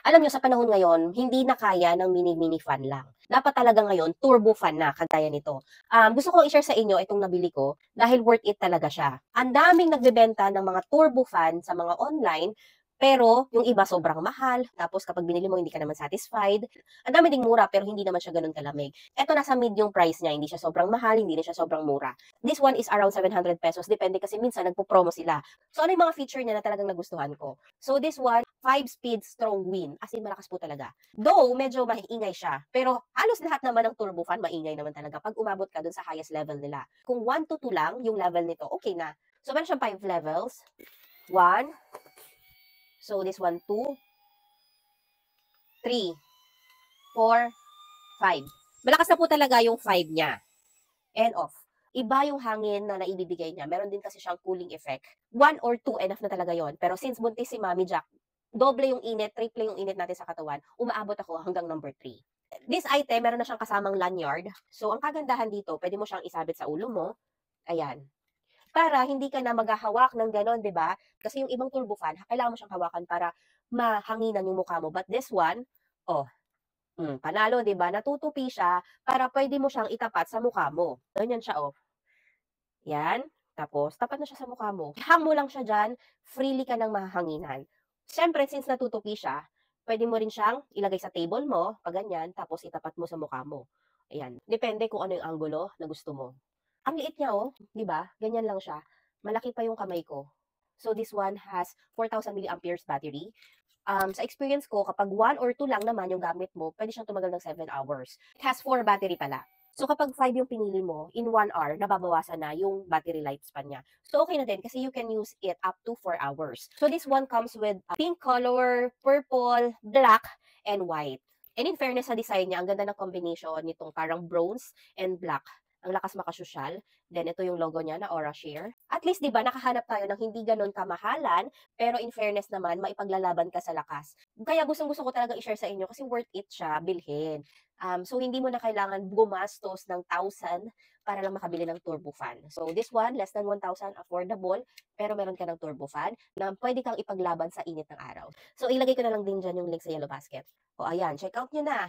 Alam niyo sa panahon ngayon, hindi na kaya ng mini-mini fan lang. Dapat talaga ngayon turbo fan na kagaya nito. Gusto kong i-share sa inyo itong nabili ko dahil worth it talaga siya. Ang daming nagbebenta ng mga turbo fan sa mga online, pero yung iba sobrang mahal, tapos kapag binili mo hindi ka naman satisfied. Ang dami ding mura pero hindi naman siya gano'n kalamig. Ito nasa medium price niya, hindi siya sobrang mahal, hindi rin siya sobrang mura. This one is around 700 pesos, depende kasi minsan nagpo-promo sila. So ano yung mga feature niya na talagang nagustuhan ko? So this one, 5-speed strong wind, as in malakas po talaga. Though medyo maingay siya, pero halos lahat naman ng turbo fan maingay naman talaga pag umabot ka dun sa highest level nila. Kung 1 to 2 lang yung level nito, okay na. So meron siyang 5 levels. 1, so this one 2, 3, 4, 5. Malakas na po talaga yung 5 niya. And off. Iba yung hangin na naibibigay niya. Meron din kasi siyang cooling effect. 1 or 2 enough na talaga yon. Pero since buntis si Mami Jack, doble yung init, triple yung init natin sa katawan, umaabot ako hanggang number 3. This item, meron na siyang kasamang lanyard. So, ang kagandahan dito, pwede mo siyang isabit sa ulo mo. Ayan. Para hindi ka na maghahawak ng ganon, di ba? Kasi yung ibang turbo fan, kailangan mo siyang hawakan para mahanginan yung mukha mo. But this one, oh, panalo, 'di ba? Natutupi siya para pwede mo siyang itapat sa mukha mo. Ganyan siya, oh. Yan. Tapos, tapat na siya sa mukha mo. Hang mo lang siya dyan, freely ka ng mahahanginan. Siyempre, since natutupi siya, pwede mo rin siyang ilagay sa table mo, pag ganyan, tapos itapat mo sa mukha mo. Ayan. Depende kung ano yung anggulo na gusto mo. Ang liit niya, oh. 'Di ba? Ganyan lang siya. Malaki pa yung kamay ko. So, this one has 4,000 milliamperes battery. Sa experience ko, kapag 1 or 2 lang naman yung gamit mo, pwede siyang tumagal ng 7 hours. It has 4 battery pala. So kapag 5 yung pinili mo, in 1 hour, nababawasan na yung battery lifespan niya. So okay na din kasi you can use it up to 4 hours. So this one comes with a pink color, purple, black, and white. And in fairness sa design niya, ang ganda ng combination nitong parang bronze and black. Ang lakas makasosyal. Then ito yung logo niya na Aura Share. At least 'di ba nakahanap tayo ng hindi ganoon kamahalan, pero in fairness naman maipaglalaban ka sa lakas. Kaya gustong-gusto ko talaga i-share sa inyo kasi worth it siya bilhin. So hindi mo na kailangan gumastos ng 1,000 para lang makabili ng turbo fan. So this one, less than 1,000, affordable, pero meron ka ng turbo fan na pwede kang ipaglaban sa init ng araw. So ilagay ko na lang din dyan yung link sa Yellow Basket. O ayan, check out nyo na.